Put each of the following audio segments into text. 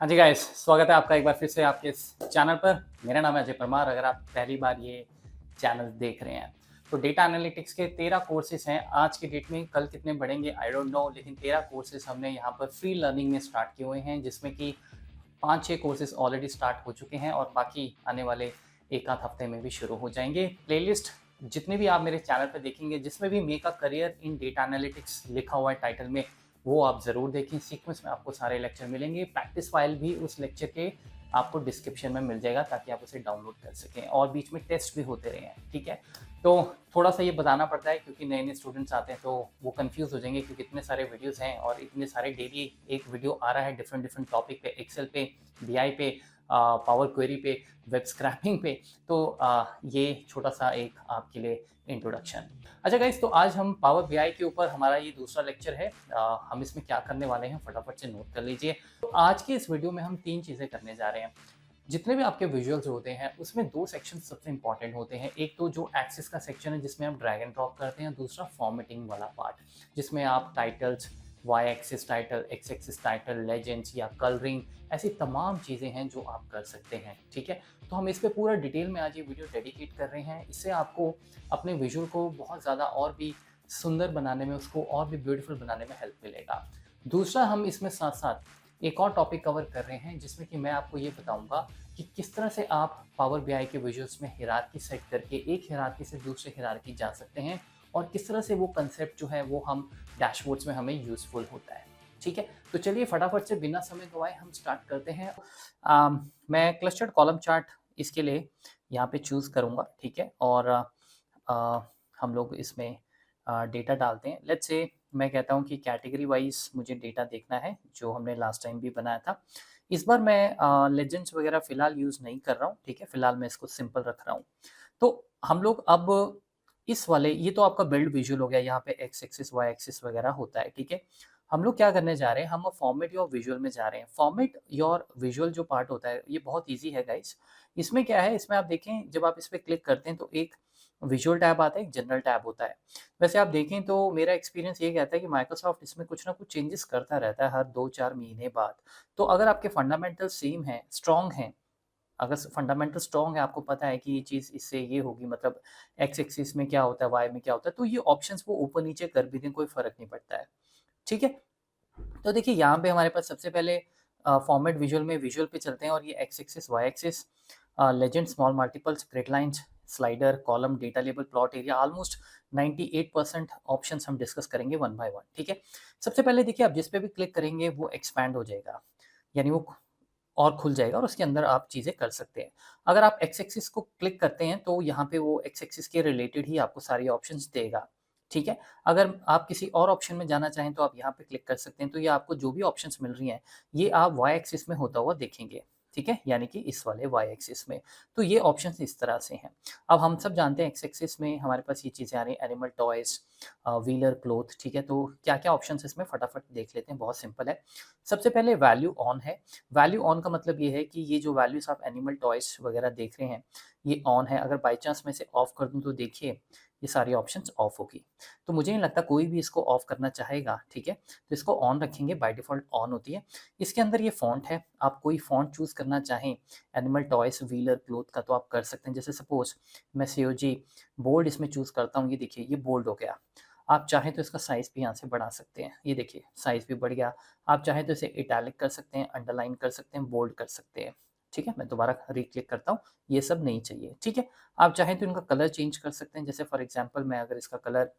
हाँ जी गाइस, स्वागत है आपका एक बार फिर से आपके इस चैनल पर। मेरा नाम है अजय परमार। अगर आप पहली बार ये चैनल देख रहे हैं तो डेटा एनालिटिक्स के 13 कोर्सेज हैं आज की डेट में। कल कितने बढ़ेंगे आई डोंट नो, लेकिन 13 कोर्सेज हमने यहाँ पर फ्री लर्निंग में स्टार्ट किए हुए हैं, जिसमें कि 5-6 कोर्सेज ऑलरेडी स्टार्ट हो चुके हैं और बाकी आने वाले एक आध हफ्ते में भी शुरू हो जाएंगे। प्लेलिस्ट जितने भी आप मेरे चैनल पर देखेंगे, जिसमें भी make a career in data analytics लिखा हुआ है टाइटल में, वो आप ज़रूर देखें। सीक्वेंस में आपको सारे लेक्चर मिलेंगे। प्रैक्टिस फाइल भी उस लेक्चर के आपको डिस्क्रिप्शन में मिल जाएगा ताकि आप उसे डाउनलोड कर सकें, और बीच में टेस्ट भी होते रहे हैं, ठीक है। तो थोड़ा सा ये बताना पड़ता है क्योंकि नए नए स्टूडेंट्स आते हैं तो वो कंफ्यूज हो जाएंगे, क्योंकि इतने सारे वीडियोस हैं और इतने सारे डेली एक वीडियो आ रहा है डिफरेंट डिफरेंट टॉपिक पे, एक्सेल पे, बीआई पे, पावर क्वेरी पे, वेब स्क्रैपिंग पे। तो ये छोटा सा एक आपके लिए इंट्रोडक्शन। अच्छा गाइस, तो आज हम पावर बीआई के ऊपर हमारा ये दूसरा लेक्चर है। हम इसमें क्या करने वाले हैं फटाफट से नोट कर लीजिए। तो आज के इस वीडियो में हम 3 चीज़ें करने जा रहे हैं। जितने भी आपके विजुअल्स होते हैं उसमें 2 सेक्शन सबसे इंपॉर्टेंट होते हैं। एक तो जो एक्सेस का सेक्शन है जिसमें आप ड्रैग एंड ड्रॉप करते हैं, दूसरा फॉर्मेटिंग वाला पार्ट जिसमें आप titles, Y axis title, X axis title, legends या कलरिंग, ऐसी तमाम चीज़ें हैं जो आप कर सकते हैं, ठीक है। तो हम इस पे पूरा डिटेल में आज ये वीडियो डेडिकेट कर रहे हैं। इससे आपको अपने विजुअल को बहुत ज़्यादा और भी सुंदर बनाने में, उसको और भी ब्यूटीफुल बनाने में हेल्प मिलेगा। दूसरा, हम इसमें साथ साथ एक और टॉपिक कवर कर रहे हैं जिसमें कि मैं आपको ये बताऊंगा कि किस तरह से आप पावर बीआई के विजुअल्स में हिरार्की सेट करके एक हिरार्की से दूसरे हिरार्की जा सकते हैं, और किस तरह से वो कंसेप्ट जो है वो हम डैशबोर्ड्स में हमें यूजफुल होता है, ठीक है। तो चलिए फटाफट से बिना समय गवाए हम स्टार्ट करते हैं। मैं क्लस्टर्ड कॉलम चार्ट इसके लिए यहाँ पे चूज़ करूँगा, ठीक है। और हम लोग इसमें डेटा डालते हैं। लेट्स से मैं कहता हूँ कि कैटेगरी वाइज मुझे डेटा देखना है, जो हमने लास्ट टाइम भी बनाया था। इस बार मैं लेजेंड्स वगैरह फ़िलहाल यूज़ नहीं कर रहा हूँ, ठीक है। फ़िलहाल मैं इसको सिंपल रख रहा हूँ। तो हम लोग अब इस वाले, ये तो आपका बिल्ड विजुअल हो गया, यहाँ पे एक्स एक्सिस वाई एक्सिस वगैरह होता है, ठीक है। हम लोग क्या करने जा रहे हैं, हम फॉर्मेट योर विजुअल में जा रहे हैं। फॉर्मेट योर विजुअल जो पार्ट होता है ये बहुत ईजी है गाइस। इसमें क्या है, इसमें आप देखें जब आप इस पर क्लिक करते हैं तो एक विजुअल टैब आता है, एक जनरल टैब होता है। वैसे आप देखें तो मेरा एक्सपीरियंस ये कहता है कि माइक्रोसॉफ्ट इसमें कुछ ना कुछ चेंजेस करता रहता है हर 2-4 महीने बाद। तो अगर आपके फंडामेंटल सेम हैं, स्ट्रॉन्ग हैं, अगर फंडामेंटल स्ट्रॉन्ग है, आपको पता है कि ये चीज़ इससे ये होगी, मतलब एक्स एक्सिस में क्या होता है, वाई में क्या होता है, तो ये ऑप्शंस वो ऊपर नीचे कर भी दें, कोई फ़र्क नहीं पड़ता है, ठीक है। तो देखिए यहाँ पे हमारे पास सबसे पहले फॉर्मेट विजुअल में विजुअल पे चलते हैं, और ये X axis Y axis, legend, small multiples, grid lines, slider, column, data label, plot area, almost 98% options हम डिस्कस करेंगे वन बाय वन, ठीक है। सबसे पहले देखिए, आप जिस पे भी क्लिक करेंगे वो एक्सपैंड हो जाएगा, यानी वो और खुल जाएगा और उसके अंदर आप चीज़ें कर सकते हैं। अगर आप एक्स एक्सिस को क्लिक करते हैं तो यहाँ पे वो एक्स एक्सिस के रिलेटेड ही आपको सारी ऑप्शंस देगा, ठीक है। अगर आप किसी और ऑप्शन में जाना चाहें तो आप यहाँ पे क्लिक कर सकते हैं, तो ये आपको जो भी ऑप्शंस मिल रही हैं ये आप वाई एक्सिस में होता हुआ देखेंगे, ठीक है, यानी कि इस वाले वाई एक्सिस में। तो ये ऑप्शंस इस तरह से हैं। अब हम सब जानते हैं एक्स एक्सिस में हमारे पास ये चीज़ें आ रही हैं, एनिमल टॉयज़, व्हीलर, क्लॉथ, ठीक है। तो क्या-क्या ऑप्शंस इसमें फटाफट देख लेते हैं, बहुत सिंपल है। सबसे पहले वैल्यू ऑन है। वैल्यू ऑन का मतलब ये है कि ये जो वैल्यूज़ आप एनिमल टॉयज़ वगैरह देख रहे हैं ये ऑन है। अगर बाय चांस मैं इसे ऑफ कर दूँ तो देखिए ये सारी ऑप्शंस ऑफ होगी। तो मुझे नहीं लगता कोई भी इसको ऑफ करना चाहेगा, ठीक है। तो इसको ऑन रखेंगे, बाय डिफ़ॉल्ट ऑन होती है। इसके अंदर ये फ़ॉन्ट है, आप कोई फ़ॉन्ट चूज़ करना चाहें एनिमल टॉयज़, व्हीलर, क्लॉथ का तो आप कर सकते हैं। जैसे सपोज़ मैं सीओजी बोल्ड इसमें चूज़ करता हूँ, ये देखिए ये बोल्ड हो गया। आप चाहें तो इसका साइज़ भी यहाँ से बढ़ा सकते हैं, ये देखिए साइज़ भी बढ़ गया। आप चाहें तो इसे इटैलिक कर सकते हैं, अंडरलाइन कर सकते हैं, बोल्ड कर सकते हैं, ठीक है। मैं दोबारा रीक्लिक करता हूँ, ये सब नहीं चाहिए, ठीक है। आप चाहें तो इनका कलर चेंज कर सकते हैं। जैसे फॉर एग्जांपल मैं अगर इसका कलर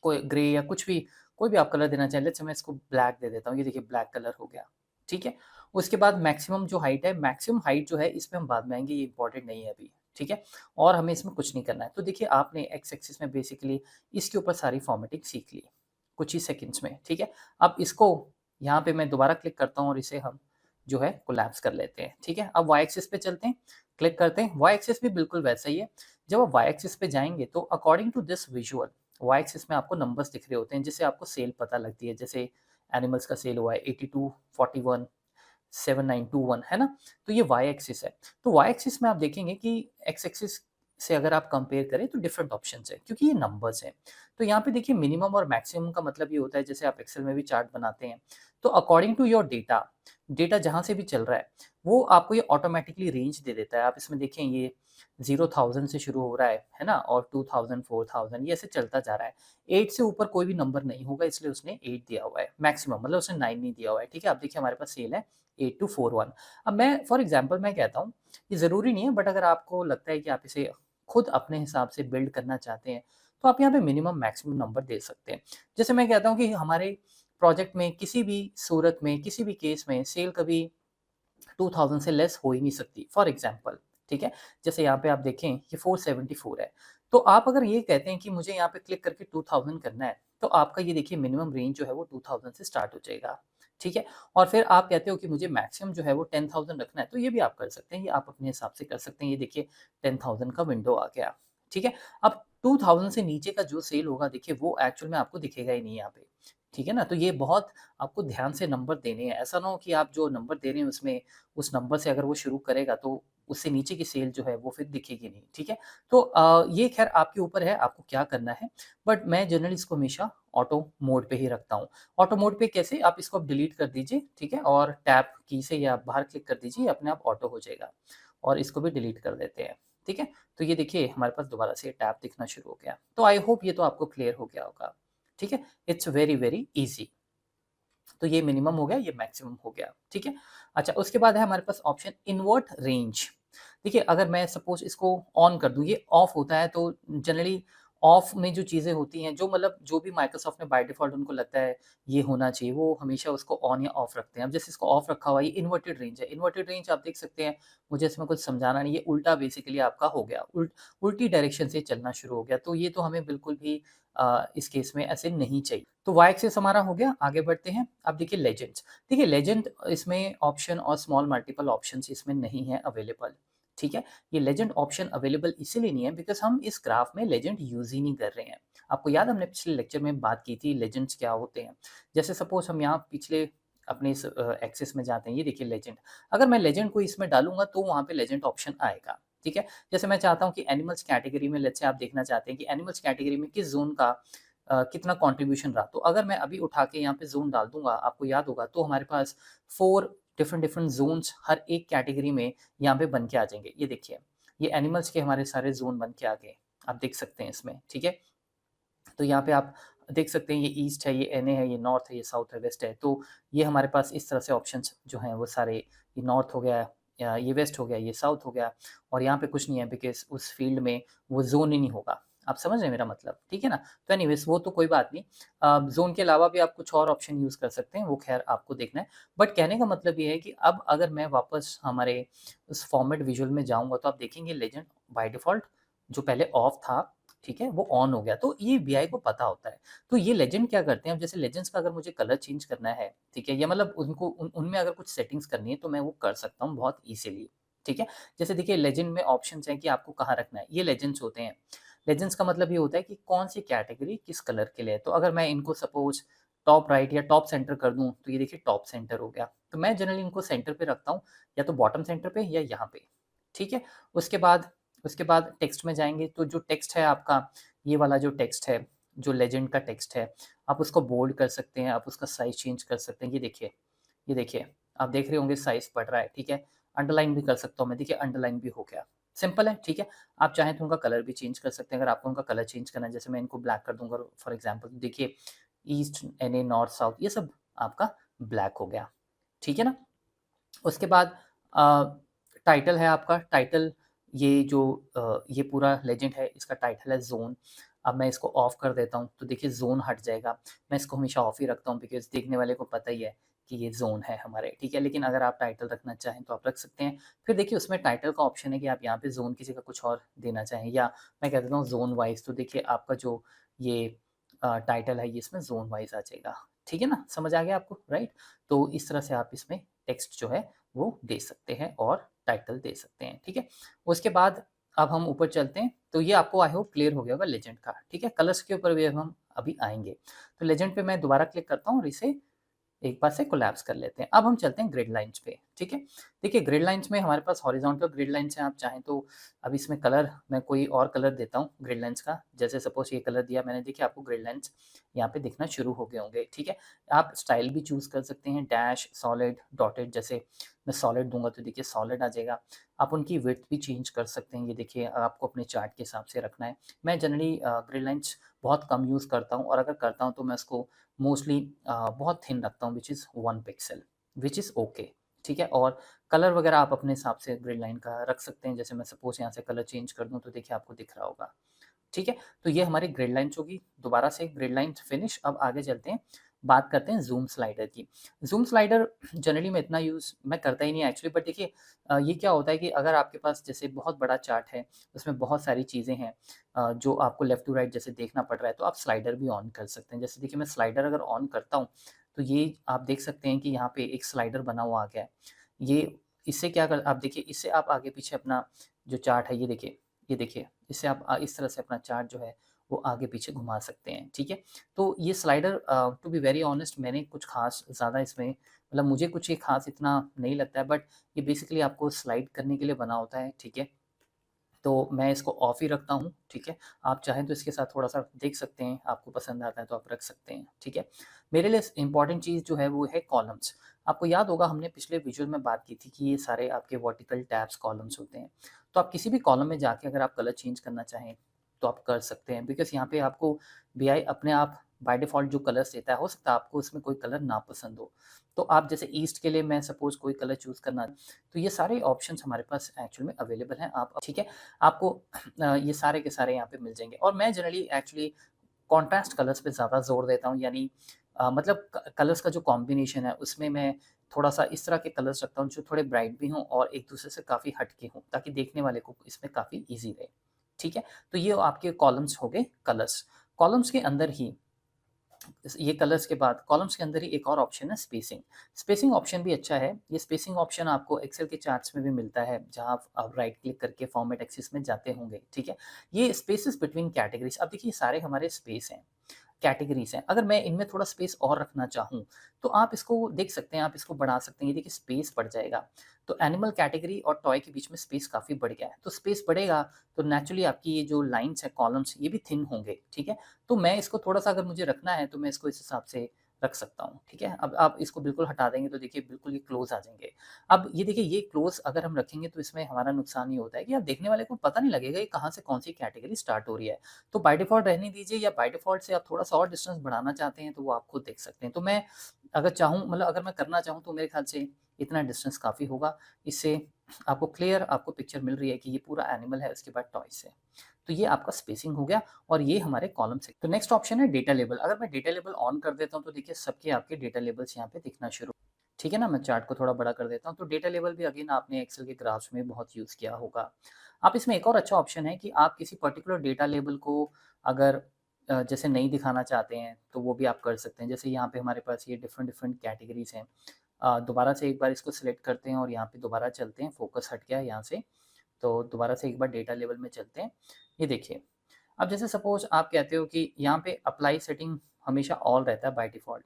कोई ग्रे या कुछ भी, कोई भी आप कलर देना चाहें, लेट्स से मैं इसको ब्लैक दे देता हूँ, ये देखिए ब्लैक कलर हो गया, ठीक है। उसके बाद मैक्सिमम जो हाइट है, मैक्सिमम हाइट जो है इसमें हम बाद में आएँगे, ये इम्पोर्टेंट नहीं है अभी, ठीक है। और हमें इसमें कुछ नहीं करना है। तो देखिए आपने एक्स एक्सिस में बेसिकली इसके ऊपर सारी फॉर्मेटिंग सीख ली, कुछ ही सेकंड्स में, ठीक है। अब इसको यहाँ पे मैं दोबारा क्लिक करता हूँ और इसे हम जो है कोलैप्स कर लेते हैं, ठीक है। अब वाई एक्सिस पे चलते हैं, क्लिक करते हैं। वाई एक्सिस भी बिल्कुल वैसा ही है। जब आप वाई एक्सिस पे जाएँगे तो according to this visual, Y axis में आपको नंबर्स दिख रहे होते हैं, जिससे आपको सेल पता लगती है। जैसे एनिमल्स का सेल हुआ है 82, 41, 7921, है ना? तो ये वाई एक्सिस है। तो वाई एक्सिस में आप देखेंगे कि एक्स एक्सिस से अगर आप कंपेयर करें तो डिफरेंट ऑप्शंस हैं, क्योंकि ये नंबर्स हैं। तो यहाँ पे देखिए मिनिमम और मैक्सिमम का मतलब ये होता है, जैसे आप एक्सेल में भी चार्ट बनाते हैं, तो according to your data data जहाँ से भी चल रहा है वो आपको ये ऑटोमेटिकली रेंज दे देता है। आप इसमें देखें ये 0,000 से शुरू हो रहा है ना? और 2000, 4000 ये ऐसे चलता जा रहा है। 8 से ऊपर कोई भी नंबर नहीं होगा इसलिए उसने 8 दिया हुआ है मैक्सिमम, मतलब उसने 9 नहीं दिया हुआ है, ठीक है? आप देखिए हमारे पास सेल है 8241। अब मैं फॉर एग्ज़ाम्पल मैं कहता हूँ, ये ज़रूरी नहीं है बट अगर आपको लगता है कि आप इसे खुद अपने हिसाब से बिल्ड करना चाहते हैं, तो आप यहाँ पे मिनिमम मैक्सिमम नंबर दे सकते हैं। जैसे मैं कहता हूँ कि हमारे प्रोजेक्ट में किसी भी सूरत में, किसी भी केस में सेल कभी 2000 से लेस हो ही नहीं सकती फॉर एग्जांपल, ठीक है? जैसे यहाँ पे आप देखें ये 474 है, तो आप अगर ये कहते हैं कि मुझे यहाँ पे क्लिक करके 2000 करना है, तो आपका ये देखिए मिनिमम रेंज जो है वो 2000 से स्टार्ट हो जाएगा, ठीक है? और फिर आप कहते हो कि मुझे मैक्सिमम जो है वो 10,000 रखना है, तो ये भी आप कर सकते हैं, ये आप अपने हिसाब से कर सकते हैं। ये देखिए 10,000 का विंडो आ गया, ठीक है? अब 2000 से नीचे का जो सेल होगा देखिए वो एक्चुअल में आपको दिखेगा ही नहीं यहाँ पे, ठीक है ना? तो ये बहुत आपको ध्यान से नंबर देने हैं, ऐसा ना हो कि आप जो नंबर दे रहे हैं उसमें उस नंबर से अगर वो शुरू करेगा तो उससे नीचे की सेल जो है वो फिर दिखेगी नहीं, ठीक है? तो ये ख़ैर आपके ऊपर है आपको क्या करना है, बट मैं जनरली इसको हमेशा ऑटो मोड पे ही रखता हूँ। ऑटो मोड पे कैसे? आप इसको अब डिलीट कर दीजिए, ठीक है? और टैब की से या बाहर क्लिक कर दीजिए, अपने आप ऑटो हो जाएगा और इसको भी डिलीट कर देते हैं, ठीक है? तो ये देखिए हमारे पास दोबारा से टैब दिखना शुरू हो गया। तो आई होप ये तो आपको क्लियर हो गया होगा, ठीक है? It's very, very easy. तो ये मिनिमम हो गया, ये मैक्सिमम हो गया, ठीक है? अच्छा उसके बाद है हमारे पास ऑप्शन इन्वर्ट रेंज। देखिए अगर मैं सपोज़ इसको ऑन कर दूँ, ये ऑफ होता है तो जनरली ऑफ में जो चीज़ें होती हैं, जो मतलब जो भी माइक्रोसॉफ्ट ने बाय डिफ़ॉल्ट उनको लगता है ये होना चाहिए, वो हमेशा उसको ऑन या ऑफ रखते हैं। अब जैसे इसको ऑफ रखा हुआ है, ये इन्वर्टेड रेंज है। इन्वर्टेड रेंज आप देख सकते हैं, मुझे इसमें कुछ समझाना नहीं, ये उल्टा बेसिकली आपका हो गया, उल्टी डायरेक्शन से चलना शुरू हो गया, तो ये तो हमें बिल्कुल भी इस केस में ऐसे नहीं चाहिए। तो वाई एक्सिस हमारा हो गया, आगे बढ़ते हैं। अब देखिए लेजेंड्स, देखिए लेजेंड इसमें ऑप्शन और स्मॉल मल्टीपल ऑप्शंस इसमें नहीं है अवेलेबल, ठीक है? ये लेजेंड ऑप्शन अवेलेबल इसीलिए नहीं है बिकॉज़ हम इस ग्राफ में लेजेंड यूज़ ही नहीं कर रहे हैं। आपको याद है हमने पिछले लेक्चर में बात की थी लेजेंड्स क्या होते हैं? जैसे सपोज़ हम यहाँ पिछले अपने इस एक्सिस में जाते हैं, ये देखिए लेजेंड। अगर मैं लेजेंड को इसमें डालूँगा तो वहाँ पे लेजेंड ऑप्शन आएगा, ठीक है? जैसे मैं चाहता हूँ कि एनिमल्स कैटेगरी में लेट्स से आप देखना चाहते हैं कि एनिमल्स कैटेगरी में किस ज़ोन का कितना कंट्रीब्यूशन रहा। तो अगर मैं अभी उठा के यहाँ पे ज़ोन डाल दूँगा, आपको याद होगा तो हमारे पास 4 डिफरेंट डिफरेंट ज़ोन्स हर एक कैटेगरी में यहाँ पे बन के आ जाएँगे। ये देखिए, ये एनिमल्स के हमारे सारे ज़ोन बन के आ गए। आप देख सकते हैं इसमें, ठीक है? तो यहाँ पे आप देख सकते हैं ये ईस्ट है, ये एनए है, ये नॉर्थ है, ये साउथ है, वेस्ट है। तो ये हमारे पास इस तरह से ऑप्शंस जो हैं वो सारे ये नॉर्थ हो गया या ये वेस्ट हो गया, ये साउथ हो गया और यहाँ पे कुछ नहीं है बिकॉज़ उस फ़ील्ड में वो ज़ोन ही नहीं होगा। आप समझ रहे हैं मेरा मतलब, ठीक है ना? तो एनीवेज़ वो तो कोई बात नहीं। ज़ोन के अलावा भी आप कुछ और ऑप्शन यूज़ कर सकते हैं, वो ख़ैर आपको देखना है। बट कहने का मतलब ये है कि अब अगर मैं वापस हमारे उस फॉर्मेट विज़ुअल में जाऊँगा तो आप देखेंगे लेजेंड बाय डिफ़ॉल्ट जो पहले ऑफ था, ठीक है? वो ऑन हो गया, तो ये वीआई को पता होता है। तो ये लेजेंड क्या करते हैं, अब जैसे लेजेंड्स का अगर मुझे कलर चेंज करना है, ठीक है? या मतलब उनको उनमें अगर कुछ सेटिंग्स करनी है, तो मैं वो कर सकता हूँ बहुत ईज़िली, ठीक है? जैसे देखिए लेजेंड में ऑप्शंस हैं कि आपको कहाँ रखना है, ये लेजेंड्स होते हैं। लेजेंड्स का मतलब ये होता है कि कौन-सी कैटेगरी किस कलर के लिए है। तो अगर मैं इनको सपोज़ टॉप राइट या टॉप सेंटर कर दूँ, तो ये देखिए टॉप सेंटर हो गया। तो मैं जनरली इनको सेंटर पे रखता हूँ, या तो बॉटम सेंटर पे या यहाँ पे, ठीक है? उसके बाद टेक्स्ट में जाएँगे, तो जो टेक्स्ट है आपका, ये वाला जो टेक्स्ट है, जो लेजेंड का टेक्स्ट है, आप उसको बोल्ड कर सकते हैं, आप उसका साइज़ चेंज कर सकते हैं। ये देखिए, आप देख रहे होंगे साइज़ बढ़ रहा है, ठीक है? अंडरलाइन भी कर सकता हूँ मैं, देखिए अंडरलाइन भी हो गया। सिंपल है, ठीक है? आप चाहें तो उनका कलर भी चेंज कर सकते हैं, अगर आपको उनका कलर चेंज करना है, जैसे मैं इनको ब्लैक कर दूँगा फॉर एग्ज़ाम्पल, तो देखिए ईस्ट, एनए, नॉर्थ, साउथ ये सब आपका ब्लैक हो गया, ठीक है ना? उसके बाद टाइटल है आपका, टाइटल ये जो ये पूरा लेजेंड है, इसका टाइटल है ज़ोन। अब मैं इसको ऑफ कर देता हूँ, तो देखिए ज़ोन हट जाएगा। मैं इसको हमेशा ऑफ ही रखता हूँ बिकॉज़ देखने वाले को पता ही है कि ये ज़ोन है हमारे, ठीक है? लेकिन अगर आप टाइटल रखना चाहें तो आप रख सकते हैं। फिर देखिए उसमें टाइटल का ऑप्शन है कि आप यहाँ पे ज़ोन की जगह कुछ और देना चाहें, या मैं कह देता हूँ ज़ोन वाइज़, तो देखिए आपका जो ये टाइटल है ये इसमें ज़ोन वाइज़ आ जाएगा। ठीक है ना? समझ आ गया आपको, राइट? तो इस तरह से आप इसमें टेक्स्ट जो है वो दे सकते हैं और टाइटल दे सकते हैं, ठीक है? उसके बाद अब हम ऊपर चलते हैं, तो ये आपको आई होप क्लियर हो गया होगा लेजेंड का, ठीक है? कलर्स के ऊपर भी अब हम अभी आएँगे। तो लेजेंड पे मैं दोबारा क्लिक करता हूँ और इसे एक बार से कोलैप्स कर लेते हैं। अब हम चलते हैं ग्रिड लाइन्स पे, ठीक है? देखिए ग्रिड लाइन्स में हमारे पास हॉरिजॉन्टल ग्रिड लाइन्स हैं, आप चाहें तो अब इसमें कलर मैं कोई और कलर देता हूँ ग्रिड लाइन्स का। जैसे सपोज़ ये कलर दिया मैंने, देखिए आपको ग्रिड लाइन्स यहाँ पे दिखना शुरू हो गए होंगे, ठीक है? आप स्टाइल भी चूज़ कर सकते हैं, डैश, सॉलिड, डॉटेड। जैसे मैं सॉलिड दूँगा तो देखिए सॉलिड आ जाएगा। आप उनकी विड्थ भी चेंज कर सकते हैं, ये देखिए आपको अपने चार्ट के हिसाब से रखना है। मैं जनरली ग्रिड लाइन्स बहुत कम यूज़ करता हूँ, और अगर करता हूँ तो मैं उसको मोस्टली बहुत थिन रखता हूँ, which is 1 pixel, which is okay, ठीक है? और कलर वगैरह आप अपने हिसाब से ग्रिड लाइन का रख सकते हैं। जैसे मैं सपोज़ यहाँ से कलर चेंज कर दूँ तो देखिए आपको दिख रहा होगा, ठीक है? तो ये हमारी ग्रिड लाइन्स होगी। दोबारा से ग्रिड लाइन्स फिनिश। अब आगे चलते हैं, बात करते हैं ज़ूम स्लाइडर की। ज़ूम स्लाइडर जनरली मैं इतना यूज़ मैं करता ही नहीं एक्चुअली, बट देखिए ये क्या होता है कि अगर आपके पास जैसे बहुत बड़ा चार्ट है, उसमें बहुत सारी चीज़ें हैं जो आपको लेफ्ट टू राइट जैसे देखना पड़ रहा है, तो आप स्लाइडर भी ऑन कर सकते हैं। जैसे देखिए मैं स्लाइडर अगर ऑन करता हूँ, तो ये आप देख सकते हैं कि यहाँ पे एक स्लाइडर बना हुआ आ गया है। ये इससे क्या कर आप देखिए, इससे आप आगे पीछे अपना जो चार्ट है, ये देखिए, इससे आप इस तरह से अपना चार्ट जो है वो आगे पीछे घुमा सकते हैं, ठीक है? तो ये slider to be very honest मैंने कुछ ख़ास ज़्यादा इसमें मतलब मुझे कुछ ये ख़ास इतना नहीं लगता है, बट ये बेसिकली आपको स्लाइड करने के लिए बना होता है, ठीक है? तो मैं इसको ऑफ ही रखता हूँ, ठीक है? आप चाहें तो इसके साथ थोड़ा-सा देख सकते हैं, आपको पसंद आता है तो आप रख सकते हैं, ठीक है? मेरे लिए इम्पोर्टेंट चीज़ जो है वो है कॉलम्स। आपको याद होगा हमने पिछले विजुअल में बात की थी कि ये सारे आपके वर्टिकल टैब्स कॉलम्स होते हैं। तो आप किसी भी कॉलम में जाके अगर आप कलर चेंज करना चाहें, तो आप कर सकते हैं, बिकॉज़ यहाँ पे आपको बीआई अपने आप बाय डिफ़ॉल्ट जो कलर्स देता है, हो सकता है आपको उसमें कोई कलर ना पसंद हो। तो आप जैसे ईस्ट के लिए मैं सपोज़ कोई कलर चूज़ करना, तो ये सारे ऑप्शंस हमारे पास एक्चुअल में अवेलेबल हैं। आप ठीक है? आपको ये सारे के सारे यहाँ पे मिल जाएँगे, और मैं जनरली एक्चुअली कॉन्ट्रास्ट कलर्स पे ज़्यादा ज़ोर देता हूँ, यानी मतलब क कलर्स का जो कॉम्बिनेशन है उसमें मैं थोड़ा-सा इस तरह के कलर्स रखता हूँ जो थोड़े ब्राइट भी हों और एक-दूसरे से काफ़ी हट के हों, ताकि देखने वाले को इसमें काफ़ी ईज़ी रहे, ठीक है? तो ये आपके कॉलम्स हो गए कलर्स। कॉलम्स के अंदर ही ये कलर्स के बाद कॉलम्स के अंदर ही एक और ऑप्शन है स्पेसिंग। स्पेसिंग ऑप्शन भी अच्छा है। ये स्पेसिंग ऑप्शन आपको एक्सेल के चार्ट्स में भी मिलता है, जहाँ आप राइट क्लिक करके फॉर्मेट एक्सिस में जाते होंगे, ठीक है? ये स्पेसेस बिटवीन कैटेगरीज़, अब देखिए सारे हमारे स्पेस हैं, कैटेगरीज़ हैं। अगर मैं इनमें थोड़ा स्पेस और रखना चाहूँ, तो आप इसको देख सकते हैं, आप इसको बढ़ा सकते हैं। ये देखिए स्पेस बढ़ जाएगा। तो एनिमल कैटेगरी और टॉय के बीच में स्पेस काफ़ी बढ़ गया है। तो स्पेस बढ़ेगा, तो नेचुरली आपकी ये जो लाइन्स हैं, कॉलम्स, ये भी थिन होंगे, ठीक है? तो मैं इसको थोड़ा-सा अगर मुझे रखना है, तो मैं इसको इस हिसाब से रख सकता हूँ, ठीक है? अब आप इसको बिल्कुल हटा देंगे तो देखिए बिल्कुल ये क्लोज़ आ जाएँगे। अब ये देखिए ये क्लोज़ अगर हम रखेंगे तो इसमें हमारा नुकसान ये होता है कि अब देखने वाले को पता नहीं लगेगा ये कहाँ से कौन-सी कैटेगरी स्टार्ट हो रही है। तो बाय डिफ़ॉल्ट रहने दीजिए, या बाय डिफ़ॉल्ट से आप थोड़ा-सा और डिस्टेंस बढ़ाना चाहते हैं तो वो आप खुद देख सकते हैं। तो मैं अगर चाहूँ मतलब अगर मैं करना चाहूँ तो मेरे ख़्याल से इतना डिस्टेंस काफ़ी होगा। इससे आपको क्लियर आपको पिक्चर मिल रही है कि ये पूरा एनिमल है, उसके बाद टॉयज़ है। तो ये आपका स्पेसिंग हो गया, और ये हमारे कॉलम्स है। तो नेक्स्ट ऑप्शन है डेटा लेबल। अगर मैं डेटा लेबल ऑन कर देता हूँ तो देखिए सबके आपके डेटा लेबल्स यहाँ पे दिखना शुरू, ठीक है ना? मैं चार्ट को थोड़ा बड़ा कर देता हूँ। तो डेटा लेबल भी अगेन आपने एक्सेल के ग्राफ्स में बहुत यूज़ किया होगा। आप इसमें एक और अच्छा ऑप्शन है कि आप किसी पर्टिकुलर डेटा लेबल को अगर जैसे नहीं दिखाना चाहते हैं, तो वो भी आप कर सकते हैं। जैसे यहाँ पे हमारे पास ये डिफरेंट कैटेगरीज़ हैं। दोबारा से एक बार इसको सिलेक्ट करते हैं और यहाँ पे दोबारा चलते हैं, फ़ोकस हट गया है यहाँ से। तो दोबारा से एक बार डेटा लेवल में चलते हैं। ये देखिए, अब जैसे सपोज़ आप कहते हो कि यहाँ पे अप्लाई सेटिंग हमेशा ऑल रहता है बाय डिफ़ॉल्ट।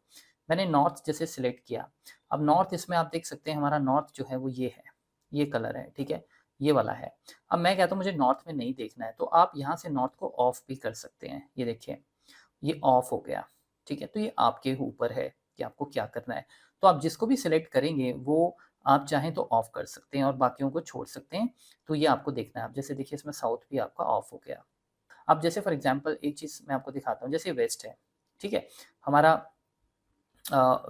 मैंने नॉर्थ जैसे सिलेक्ट किया, अब नॉर्थ इसमें आप देख सकते हैं हमारा नॉर्थ जो है वो ये है, ये कलर है, ठीक है? ये वाला है। अब मैं कहता हूँ मुझे नॉर्थ में नहीं देखना है, तो आप यहाँ से नॉर्थ को ऑफ भी कर सकते हैं। ये देखिए, ये ऑफ हो गया, ठीक है? तो ये आपके ऊपर है कि आपको क्या करना है। तो आप जिसको भी सिलेक्ट करेंगे वो आप चाहें तो ऑफ कर सकते हैं और बाकियों को छोड़ सकते हैं। तो ये आपको देखना है। अब जैसे देखिए इसमें साउथ भी आपका ऑफ हो गया। अब जैसे फॉर एग्ज़ाम्पल एक चीज़ मैं आपको दिखाता हूँ, जैसे वेस्ट है, ठीक है? हमारा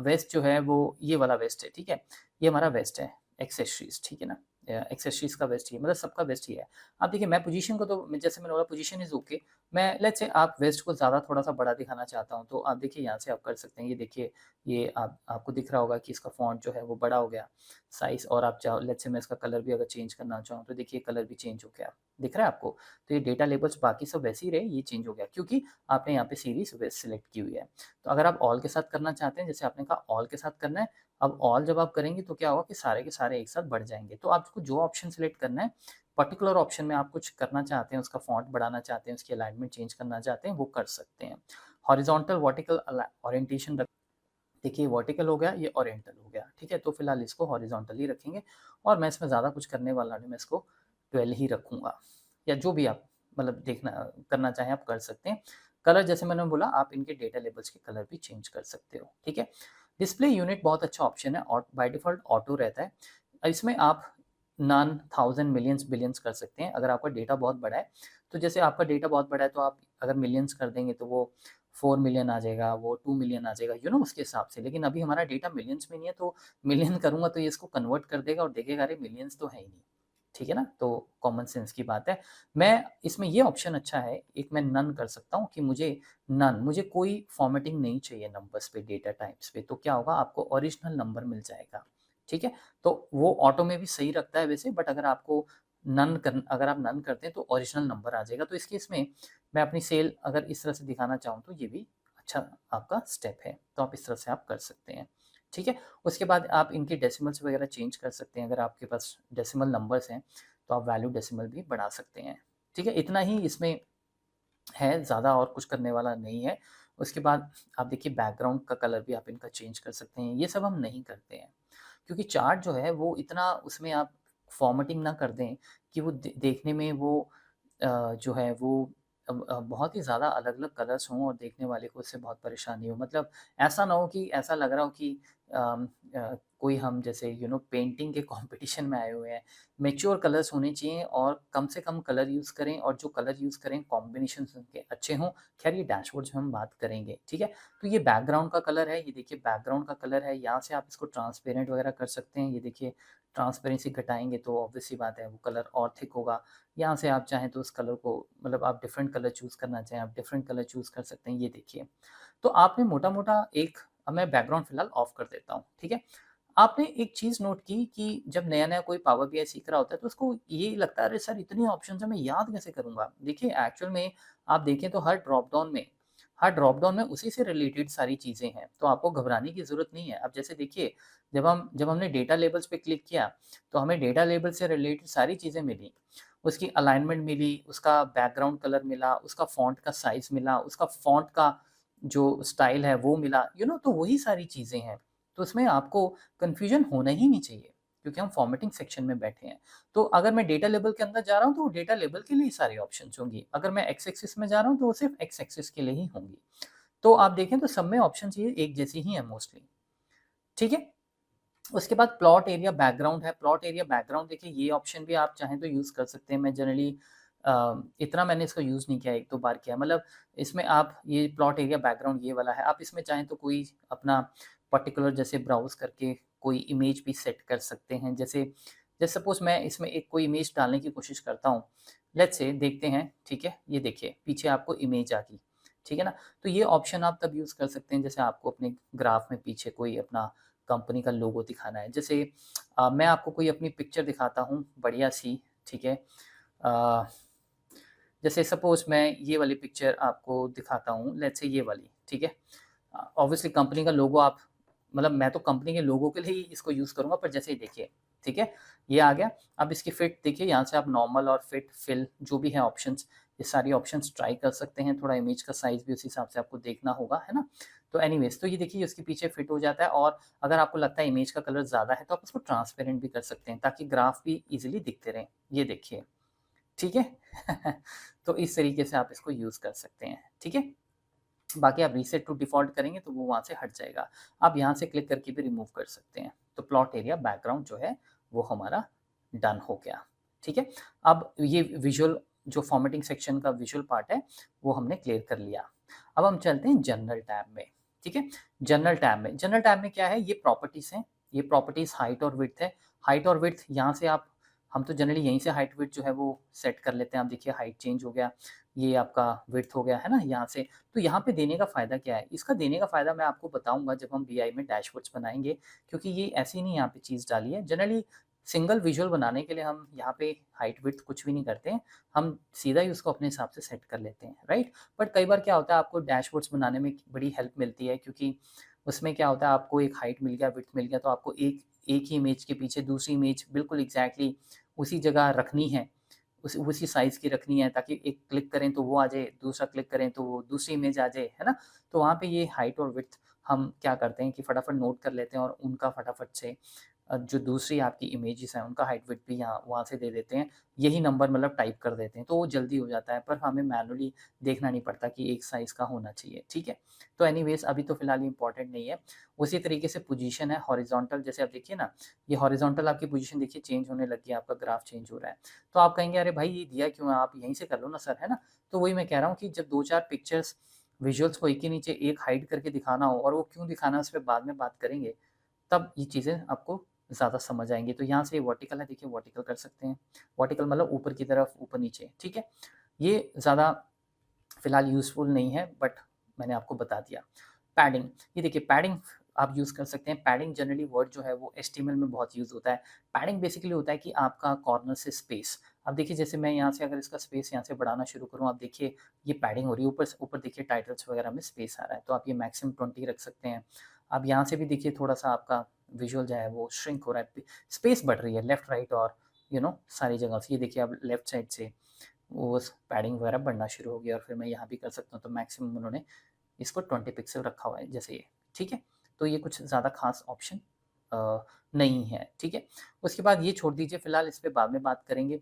वेस्ट जो है वो ये वाला वेस्ट है, ठीक है? ये हमारा वेस्ट है, एक्सेसरीज़, ठीक है ना? एक्सेसरीज़ का वेस्ट ही है, मतलब सबका वेस्ट ही है। अब देखिए मैं पोज़ीशन को तो जैसे मैंने बोला पोज़ीशन इज़ ओके। मैं लेट्स से आप वेस्ट को ज़्यादा थोड़ा-सा बड़ा दिखाना चाहता हूँ, तो आप देखिए यहाँ से आप कर सकते हैं। ये देखिए, ये आपको दिख रहा होगा कि इसका फ़ॉन्ट जो है वो बड़ा हो गया, साइज़, और आप चाहो लेट्स से मैं इसका कलर भी अगर चेंज करना चाहूँ, तो देखिए कलर भी चेंज हो गया। दिख रहा है आपको? तो ये डेटा लेबल्स बाकी सब वैसे ही रहे, ये चेंज हो गया क्योंकि आपने यहाँ पे सीरीज़ वेस्ट सिलेक्ट की हुई है। तो अगर आप ऑल के साथ करना चाहते हैं, जैसे आपने कहा ऑल के साथ करना है, अब ऑल जब आप करेंगे तो क्या होगा कि सारे के सारे एक साथ बढ़ जाएँगे। तो आपको जो ऑप्शन सिलेक्ट करना है, पर्टिकुलर ऑप्शन में आप कुछ करना चाहते हैं, उसका फ़ॉन्ट बढ़ाना चाहते हैं, उसकी अलाइनमेंट चेंज करना चाहते हैं, वो कर सकते हैं। हॉरिज़ॉन्टल, वर्टिकल ओरिएंटेशन देखिए वर्टिकल हो गया, ये ओरिएंटल हो गया, ठीक है। तो फिलहाल इसको हॉरिजॉन्टल ही रखेंगे और मैं इसमें ज़्यादा कुछ करने वाला नहीं, मैं इसको 12 ही रखूँगा, या जो भी आप मतलब देखना करना चाहें आप कर सकते हैं। कलर जैसे मैंने बोला, आप इनके डेटा लेबल्स के कलर भी चेंज कर सकते हो, ठीक है। डिस्प्ले यूनिट बहुत अच्छा ऑप्शन है और बाय डिफ़ॉल्ट ऑटो रहता है। इसमें आप नन, थाउज़ेंड, मिलियंस, बिलियंस कर सकते हैं। अगर आपका डेटा बहुत बड़ा है, तो जैसे आपका डेटा बहुत बड़ा है तो आप अगर मिलियंस कर देंगे तो वो 4 मिलियन आ जाएगा, वो 2 मिलियन आ जाएगा, उसके हिसाब से। लेकिन अभी हमारा डेटा मिलियंस में नहीं है, तो मिलियन करूँगा तो ये इसको कन्वर्ट कर देगा और देखेगा अरे मिलियंस तो है ही नहीं, ठीक है ना? तो कॉमन सेंस की बात है। मैं इसमें ये ऑप्शन अच्छा है, एक मैं नन कर सकता हूँ कि मुझे कोई फॉर्मेटिंग नहीं चाहिए नंबर्स पे, डेटा टाइप्स पे। तो क्या होगा, आपको ओरिजिनल नंबर मिल जाएगा, ठीक है? तो वो ऑटो में भी सही रखता है वैसे, बट अगर आप नन करते हैं तो ओरिजिनल नंबर आ जाएगा। तो इस केस में मैं अपनी सेल अगर इस तरह से दिखाना चाहूँ तो ये भी अच्छा आपका स्टेप है, तो आप इस तरह से आप कर सकते हैं, ठीक है। उसके बाद आप इनके डेसिमल्स वगैरह चेंज कर सकते हैं। अगर आपके पास डेसिमल नंबर्स हैं तो आप वैल्यू डेसिमल भी बढ़ा सकते हैं, ठीक है। इतना ही इसमें है, ज़्यादा और कुछ करने वाला नहीं है। उसके बाद आप देखिए बैकग्राउंड का कलर भी आप इनका चेंज कर सकते हैं। ये सब हम नहीं करते हैं क्योंकि चार्ट जो है वो इतना, उसमें आप फॉर्मेटिंग ना कर दें कि वो देखने में वो जो है वो बहुत ही ज़्यादा अलग-अलग कलर्स हों और देखने वाले को उससे बहुत परेशानी हो। मतलब ऐसा ना हो कि ऐसा लग रहा हो कि कोई हम जैसे पेंटिंग के कॉम्पिटिशन में आए हुए हैं। मैच्योर कलर्स होने चाहिए और कम से कम कलर यूज़ करें, और जो कलर यूज़ करें कॉम्बिनेशंस उनके अच्छे हों। ख़ैर ये डैशबोर्ड्स में हम बात करेंगे, ठीक है। तो ये बैकग्राउंड का कलर है, ये देखिए बैकग्राउंड का कलर है। यहाँ से आप इसको ट्रांसपेरेंट वगैरह कर सकते हैं। ये देखिए ट्रांसपेरेंसी घटाएँगे तो ऑब्वियस सी बात है वो कलर और थिक होगा। यहाँ से आप चाहें तो उस कलर को, मतलब आप डिफरेंट कलर चूज़ करना चाहें, आप डिफरेंट कलर चूज़ कर सकते हैं, ये देखिए। तो आपने मोटा-मोटा एक, अब मैं बैकग्राउंड फ़िलहाल ऑफ कर देता हूँ, ठीक है। आपने एक चीज़ नोट की कि जब नया-नया कोई पावर बीआई सीख रहा होता है तो उसको ये लगता है अरे सर इतनी ऑप्शंस हैं, मैं याद कैसे करूँगा? देखिए एक्चुअल में आप देखें तो हर ड्रॉप डाउन में उसी से रिलेटेड सारी चीज़ें हैं, तो आपको घबराने की ज़रूरत नहीं है। अब जैसे देखिए, जब हमने डेटा लेबल्स पे क्लिक किया, तो हमें डेटा लेबल से रिलेटेड सारी चीज़ें मिली। उसकी अलाइनमेंट मिली, उसका बैकग्राउंड कलर मिला, उसका फ़ॉन्ट का साइज़ मिला, उसका फ़ॉन्ट का जो स्टाइल है वो मिला, तो वही सारी चीज़ें हैं। तो उसमें आपको कन्फ्यूज़न होना ही नहीं चाहिए क्योंकि हम फॉर्मेटिंग सेक्शन में बैठे हैं। तो अगर मैं डेटा लेबल के अंदर जा रहा हूँ, तो डेटा लेबल के लिए ही सारी ऑप्शंस होंगी। अगर मैं एक्स एक्सिस में जा रहा हूँ, तो वो सिर्फ़ एक्स एक्सिस के लिए ही होंगी। तो आप देखें तो सब में ऑप्शंस ये एक जैसी ही हैं मोस्टली, ठीक है? उसके बाद प्लॉट एरिया बैकग्राउंड है। प्लॉट एरिया बैकग्राउंड देखिए, ये ऑप्शन भी आप चाहें तो यूज़ कर सकते हैं। मैं जनरली इतना मैंने इसको यूज़ नहीं किया, 1-2 बार किया। मतलब इसमें आप ये प्लॉट एरिया बैकग्राउंड ये वाला है। आप इसमें चाहें तो कोई अपना पर्टिकुलर जैसे ब्राउज़ करके कोई इमेज भी सेट कर सकते हैं। जैसे सपोज़ मैं इसमें एक कोई इमेज डालने की कोशिश करता हूँ। लेट्स से देखते हैं, ठीक है? ये देखिए पीछे आपको इमेज आ गई, ठीक है ना? तो ये ऑप्शन आप तब यूज़ कर सकते हैं जैसे आपको अपने ग्राफ में पीछे कोई अपना कंपनी का लोगो दिखाना है। जैसे मैं आपको कोई अपनी पिक्चर दिखाता हूँ बढ़िया-सी, ठीक है? अ, जैसे सपोज़ मैं ये वाली पिक्चर आपको दिखाता हूँ, लेट्स से ये वाली, ठीक है? ऑब्वियसली कंपनी का लोगो आप, मतलब मैं तो कंपनी के लोगो के लिए ही इसको यूज़ करूँगा, पर जैसे ही देखिए, ठीक है? ये आ गया। अब इसकी फिट देखिए, यहाँ से आप नॉर्मल और फिट, फिल जो भी है ऑप्शंस, ये सारी ऑप्शंस ट्राई कर सकते हैं। थोड़ा इमेज का साइज़ भी उस हिसाब से आपको देखना होगा, है ना? तो एनीवेज़, तो ये देखिए उसके पीछे फिट हो जाता है, और अगर आपको लगता है इमेज का कलर ज़्यादा है तो आप उसको ट्रांसपेरेंट भी कर सकते हैं ताकि ग्राफ भी ईज़िली दिखते रहें। ये देखिए, ठीक है? तो इस तरीके से आप इसको यूज़ कर सकते हैं, ठीक है? बाकी आप रीसेट टू डिफ़ॉल्ट करेंगे तो वो वहाँ से हट जाएगा। आप यहाँ से क्लिक करके भी रिमूव कर सकते हैं। तो प्लॉट एरिया बैकग्राउंड जो है वो हमारा डन हो गया, ठीक है? अब ये विज़ुअल जो फॉर्मेटिंग सेक्शन का विज़ुअल पार्ट है वो हमने क्लियर कर लिया। अब हम चलते हैं जनरल टैब में, ठीक है? जनरल टैब में क्या है, ये प्रॉपर्टीज़ हैं। ये प्रॉपर्टीज़ हाइट और विड्थ है। हाइट और विड्थ यहाँ से आप, हम तो जनरली यहीं से हाइट विड्थ जो है वो सेट कर लेते हैं। आप देखिए हाइट चेंज हो गया, ये आपका विड्थ हो गया, है ना? यहाँ से तो यहाँ पे देने का फ़ायदा क्या है? इसका देने का फ़ायदा मैं आपको बताऊँगा जब हम बीआई में डैशबोर्ड्स बनाएँगे, क्योंकि ये ऐसे ही नहीं यहाँ पे चीज़ डाली है। जनरली सिंगल विज़ुअल बनाने के लिए हम यहाँ पे हाइट विड्थ कुछ भी नहीं करते हैं, हम सीधा ही उसको अपने हिसाब से सेट कर लेते हैं, राइट? बट कई बार क्या होता है, आपको डैशबोर्ड्स बनाने में बड़ी हेल्प मिलती है, क्योंकि उसमें क्या होता है, आपको एक हाइट मिल गया, विड्थ मिल गया, तो आपको एक एक ही इमेज के पीछे दूसरी इमेज बिल्कुल एग्ज़ैक्टली उसी जगह रखनी है। उसी साइज़ की रखनी है ताकि एक क्लिक करें तो वो आ जाए, दूसरा क्लिक करें तो वो दूसरी इमेज आ जाए, है ना? तो वहाँ पे ये हाइट और विड्थ हम क्या करते हैं कि फटाफट नोट कर लेते हैं और उनका फटाफट से जो दूसरी आपकी इमेजेस हैं उनका हाइट विड्थ भी यहाँ वहाँ से दे देते हैं, यही नंबर मतलब टाइप कर देते हैं, तो वो जल्दी हो जाता है, पर हमें मैनुअली देखना नहीं पड़ता कि एक साइज़ का होना चाहिए, ठीक है। तो एनीवेज़ अभी तो फिलहाल ये इंपॉर्टेंट नहीं है। उसी तरीके से पोजीशन है हॉरिजॉन्टल, जैसे आप देखिए ना, ये हॉरिजॉन्टल आपकी पोजीशन देखिए चेंज होने लगी है, आपका ग्राफ चेंज हो रहा है। तो आप कहेंगे अरे भाई ये दिया क्यों है, आप यहीं से कर लो ना सर, है ना। तो वही मैं कह रहा हूँ कि जब 2-4 पिक्चर्स विजुअल्स को एक के नीचे एक हाइड करके दिखाना हो, और वो क्यों दिखाना है उस पे बाद में बात करेंगे, तब ये चीज़ें आपको ज़्यादा समझ आएँगी। तो यहाँ से वर्टिकल है, देखिए वर्टिकल कर सकते हैं। वर्टिकल मतलब ऊपर की तरफ, ऊपर-नीचे, ठीक है? ये ज़्यादा फ़िलहाल यूज़फुल नहीं है, बट मैंने आपको बता दिया। पैडिंग, ये देखिए पैडिंग आप यूज़ कर सकते हैं। पैडिंग जनरली वर्ड जो है वो एचटीएमएल में बहुत यूज़ होता है। पैडिंग बेसिकली होता है कि आपका कॉर्नर से स्पेस, अब देखिए जैसे मैं यहाँ से अगर इसका स्पेस यहाँ से बढ़ाना शुरू करूँ, आप देखिए ये पैडिंग हो रही है, ऊपर से ऊपर देखिए टाइटल्स वगैरह में स्पेस आ रहा है, तो आप ये मैक्सिमम 20 रख सकते हैं। अब यहाँ से भी देखिए थोड़ा-सा आपका विजुअल जो है वो श्रिंक हो रहा है, स्पेस बढ़ रही है लेफ्ट राइट और सारी जगह से। ये देखिए अब लेफ्ट साइड से वो पैडिंग वगैरह बढ़ना शुरू हो गया, और फिर मैं यहाँ भी कर सकता हूँ, तो मैक्सिमम उन्होंने इसको 20 पिक्सल रखा हुआ है जैसे ये, ठीक है। तो ये कुछ ज़्यादा खास ऑप्शन नहीं है, ठीक है। उसके बाद ये छोड़ दीजिए, फिलहाल इस पे बाद में बात करेंगे।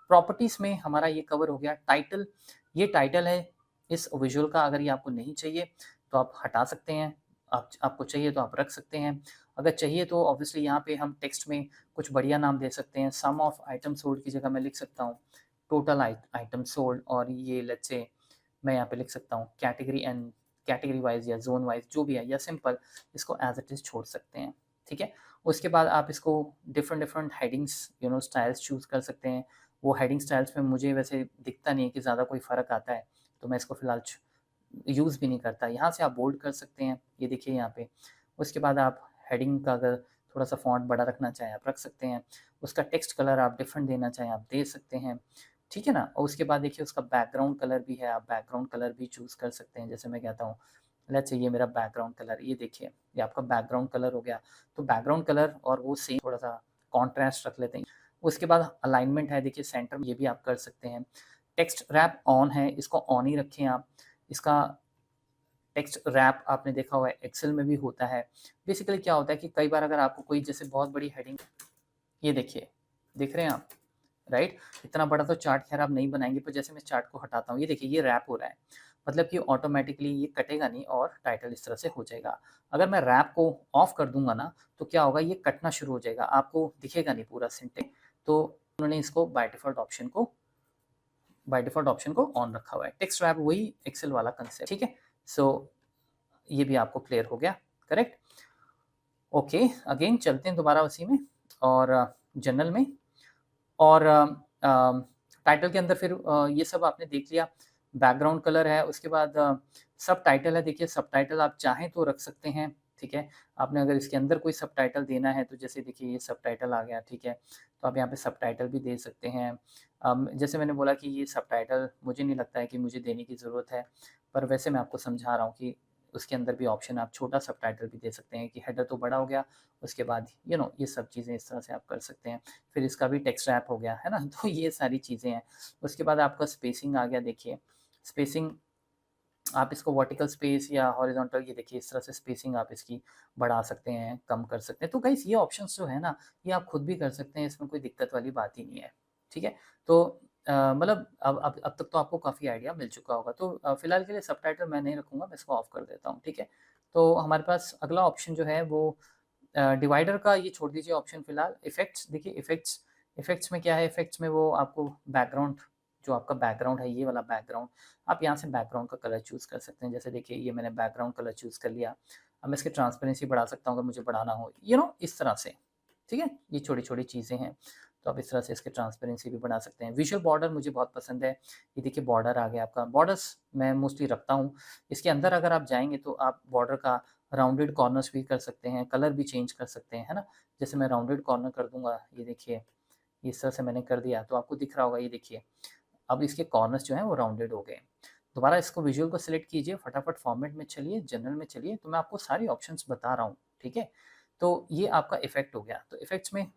प्रॉपर्टीज़ में हमारा ये कवर हो गया। टाइटल, ये टाइटल है इस विजुअल का, अगर ये आपको नहीं चाहिए तो आप हटा सकते हैं, आपको चाहिए तो आप रख सकते हैं। अगर चाहिए तो ऑब्वियसली यहाँ पे हम टेक्स्ट में कुछ बढ़िया नाम दे सकते हैं। सम ऑफ आइटम सोल्ड की जगह मैं लिख सकता हूँ टोटल आइटम सोल्ड, और ये लेट्स से मैं यहाँ पे लिख सकता हूँ कैटेगरी एंड कैटेगरी वाइज या जोन वाइज जो भी है, या सिंपल इसको एज इट इज़ छोड़ सकते हैं, ठीक है। उसके बाद आप इसको different different headings styles choose कर सकते हैं। वो हेडिंग स्टाइल्स में मुझे वैसे दिखता नहीं है कि ज़्यादा कोई फ़र्क आता है, तो मैं इसको फ़िलहाल यूज़ भी नहीं करता। यहाँ से आप बोल्ड कर सकते हैं, ये देखिए यहाँ पे। उसके बाद आप हेडिंग का अगर थोड़ा-सा फ़ॉन्ट बड़ा रखना चाहें आप रख सकते हैं। उसका टेक्स्ट कलर आप डिफरेंट देना चाहें आप दे सकते हैं, ठीक है ना? और उसके बाद देखिए उसका बैकग्राउंड कलर भी है, आप बैकग्राउंड कलर भी चूज़ कर सकते हैं। जैसे मैं कहता हूँ लेट्स से ये मेरा बैकग्राउंड कलर, ये देखिए ये आपका बैकग्राउंड कलर हो गया। तो बैकग्राउंड कलर और वो सेम थोड़ा-सा कॉन्ट्रास्ट रख लेते हैं। उसके बाद अलाइनमेंट है, देखिए सेंटर में, ये भी आप कर सकते हैं। टेक्स्ट रैप ऑन है, इसको ऑन ही रखें आप। इसका टेक्स्ट रैप आपने देखा हुआ है एक्सेल में भी होता है। बेसिकली क्या होता है कि कई बार अगर आपको कोई जैसे बहुत बड़ी हेडिंग, ये देखिए, देख रहे हैं आप, राइट? इतना बड़ा तो चार्ट खैर आप नहीं बनाएँगे, पर जैसे मैं चार्ट को हटाता हूँ, ये देखिए ये रैप हो रहा है। मतलब कि ऑटोमैटिकली ये कटेगा नहीं और टाइटल इस तरह से हो जाएगा। अगर मैं रैप को ऑफ कर दूँगा ना, तो क्या होगा, ये कटना शुरू हो जाएगा, आपको दिखेगा नहीं पूरा सिंटेक्स। तो उन्होंने इसको बाय डिफ़ॉल्ट ऑप्शन को ऑन रखा हुआ है। टेक्स्ट रैप वही एक्सेल वाला कंसेप्ट, ठीक है? सो ये भी आपको क्लियर हो गया, करेक्ट? ओके, अगेन चलते हैं दोबारा उसी में, और जनरल में, और टाइटल के अंदर फिर ये सब आपने देख लिया। बैकग्राउंड कलर है, उसके बाद सबटाइटल है। देखिए सबटाइटल आप चाहें तो रख सकते हैं, ठीक है। आपने अगर इसके अंदर कोई सबटाइटल देना है, तो जैसे देखिए ये सबटाइटल आ गया, ठीक है। तो आप यहाँ पे सबटाइटल भी दे सकते हैं। जैसे मैंने बोला कि ये सबटाइटल मुझे नहीं लगता है कि मुझे देने की ज़रूरत है, पर वैसे मैं आपको समझा रहा हूँ कि उसके अंदर भी ऑप्शन, आप छोटा सबटाइटल भी दे सकते हैं कि हेडर तो बड़ा हो गया, उसके बाद ये सब चीज़ें इस तरह से आप कर सकते हैं। फिर इसका भी टेक्स्ट रैप हो गया, है ना? तो ये सारी चीज़ें हैं। उसके बाद आपका स्पेसिंग आ गया, देखिए स्पेसिंग आप इसको वर्टिकल स्पेस या हॉरिजॉन्टल, ये देखिए इस तरह से स्पेसिंग आप इसकी बढ़ा सकते हैं, कम कर सकते हैं। तो गाइस ये ऑप्शंस जो है ना, ये आप खुद भी कर सकते हैं, इसमें कोई दिक्कत वाली बात ही नहीं है, ठीक है? तो मतलब अब तक तो आपको काफ़ी आइडिया मिल चुका होगा। तो फिलहाल के लिए सबटाइटल मैं नहीं रखूँगा, मैं इसको ऑफ कर देता हूँ, ठीक है? तो हमारे पास अगला ऑप्शन जो है वो डिवाइडर का, ये छोड़ दीजिए ऑप्शन फिलहाल। इफ़ेक्ट्स, देखिए इफ़ेक्ट्स में क्या है, इफ़ेक्ट्स में वो आपको बैकग्राउंड, जो आपका बैकग्राउंड है, ये वाला बैकग्राउंड, आप यहाँ से बैकग्राउंड का कलर चूज़ कर सकते हैं। जैसे देखिए ये मैंने बैकग्राउंड कलर चूज़ कर लिया। अब मैं इसकी ट्रांसपेरेंसी बढ़ा सकता हूँ अगर मुझे बढ़ाना हो, इस तरह से, ठीक है? ये छोटी-छोटी चीज़ें हैं, तो आप इस तरह से इसकी ट्रांसपेरेंसी भी बढ़ा सकते हैं। विजुअल बॉर्डर मुझे बहुत पसंद है। ये देखिए बॉर्डर आ गया आपका। बॉर्डर्स मैं मोस्टली रखता हूँ। इसके अंदर अगर आप जाएँगे तो आप बॉर्डर का राउंडेड कॉर्नर्स भी कर सकते हैं, कलर भी चेंज कर सकते हैं, है ना? जैसे मैं राउंडेड कॉर्नर कर दूँगा, ये देखिए, इस तरह से मैंने कर दिया, तो आपको दिख रहा होगा, ये देखिए। अब इसके कॉर्नर्स जो हैं वो राउंडेड हो गए। दोबारा इसको विजुअल को सिलेक्ट कीजिए, फटाफट फॉर्मेट में चलिए, जनरल में चलिए, तो मैं आपको सारी ऑप्शंस बता रहा हूँ, ठीक है? तो ये आपका इफ़ेक्ट हो गया। तो इफ़ेक्ट्स में